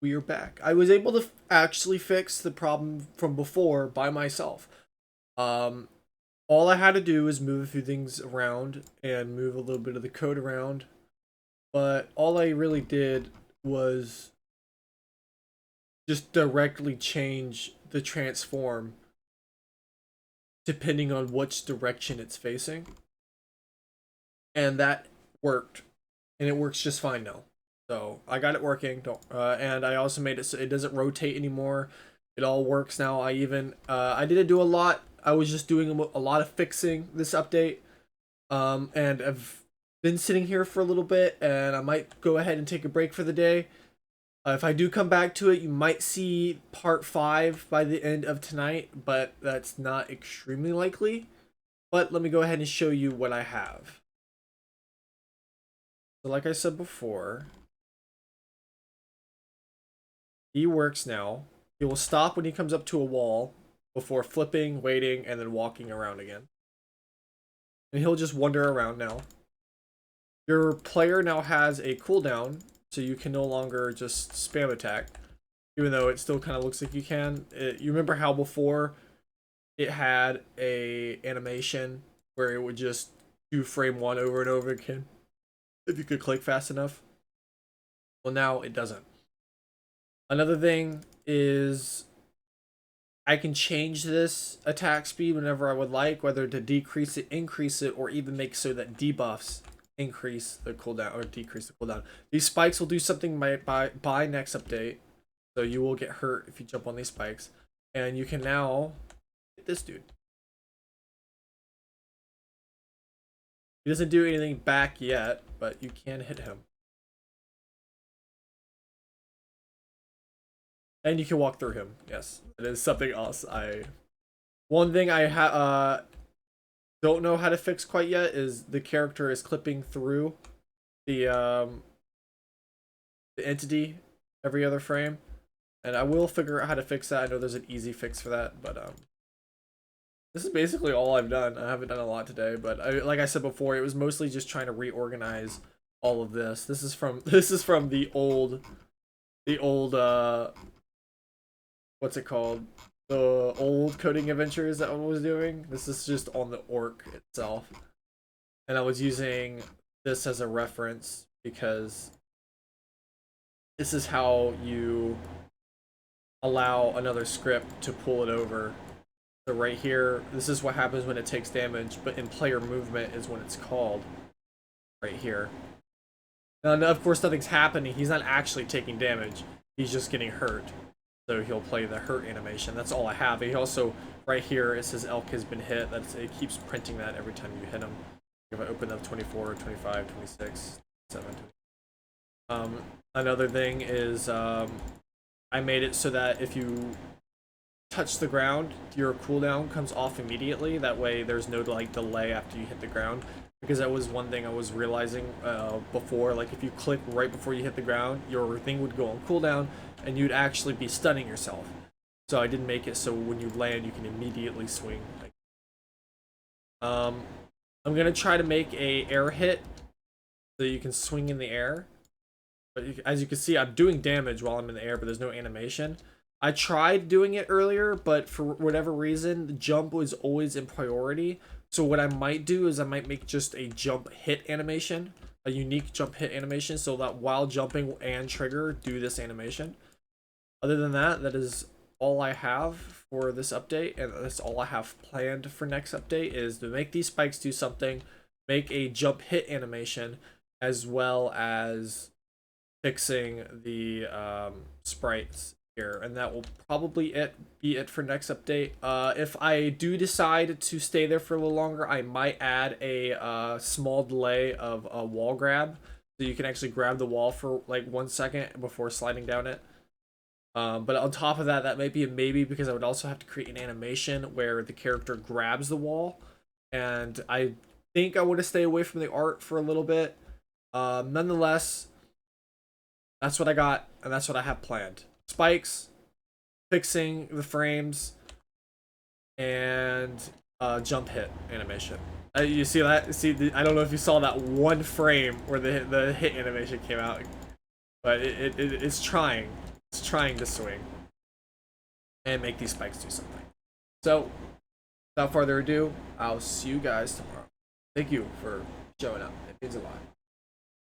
we are back. I was able to actually fix the problem from before by myself. Um, all I had to do was move a few things around and move a little bit of the code around. But all I really did was just directly change the transform depending on which direction it's facing. And that worked. And it works just fine now. So I got it working. And I also made it so it doesn't rotate anymore. It all works now. I didn't do a lot. I was just doing a lot of fixing this update. And I've been sitting here for a little bit, and I might go ahead and take a break for the day. If I do come back to it, you might see part 5 by the end of tonight, but that's not extremely likely. But let me go ahead and show you what I have. So like I said before, he works now. He will stop when he comes up to a wall before flipping, waiting, and then walking around again. And he'll just wander around now. Your player now has a cooldown, so you can no longer just spam attack, even though it still kind of looks like you can. You remember how before it had a animation where it would just do frame 1 over and over again if you could click fast enough? Well, now it doesn't. Another thing is I can change this attack speed whenever I would like, whether to decrease it, increase it, or even make so that debuffs increase the cooldown or decrease the cooldown. These spikes will do something by next update, so you will get hurt if you jump on these spikes. And you can now hit this dude. He doesn't do anything back yet, but you can hit him. And you can walk through him. Yes, it is something else. One thing I don't know how to fix quite yet is the character is clipping through the entity every other frame, and I will figure out how to fix that. I know there's an easy fix for that, but this is basically all I've done. I haven't done a lot today, but like I said before, it was mostly just trying to reorganize all of this. This is from the old what's it called? The old coding adventures that I was doing. This is just on the orc itself. And I was using this as a reference because this is how you allow another script to pull it over. So right here, this is what happens when it takes damage, but in player movement is when it's called. Right here. Now, of course, nothing's happening. He's not actually taking damage. He's just getting hurt. So he'll play the hurt animation. That's all I have. He also, right here, it says elk has been hit. It keeps printing that every time you hit him. If I open up 24, 25, 26, 7. Another thing is I made it so that if you touch the ground, your cooldown comes off immediately. That way there's no like delay after you hit the ground. Because that was one thing I was realizing before. Like if you click right before you hit the ground, your thing would go on cooldown and you'd actually be stunning yourself. So I didn't make it so when you land you can immediately swing. I'm gonna try to make a air hit so you can swing in the air. But as you can see, I'm doing damage while I'm in the air, but there's no animation. I tried doing it earlier, but for whatever reason, the jump was always in priority. So what I might do is I might make just a jump hit animation, a unique jump hit animation, so that while jumping and trigger, do this animation. Other than that, that is all I have for this update, and that's all I have planned for next update is to make these spikes do something, make a jump hit animation, as well as fixing the sprites here, and that will probably be it for next update. If I do decide to stay there for a little longer, I might add a small delay of a wall grab, so you can actually grab the wall for like 1 second before sliding down it. But on top of that, that might be a maybe because I would also have to create an animation where the character grabs the wall, and I think I want to stay away from the art for a little bit. Nonetheless, that's what I got, and that's what I have planned. Spikes, fixing the frames, and jump hit animation. You see that? I don't know if you saw that one frame where the hit animation came out, but it's trying. trying to swing and make these spikes do something. So, without further ado, I'll see you guys tomorrow. Thank you for showing up. It means a lot.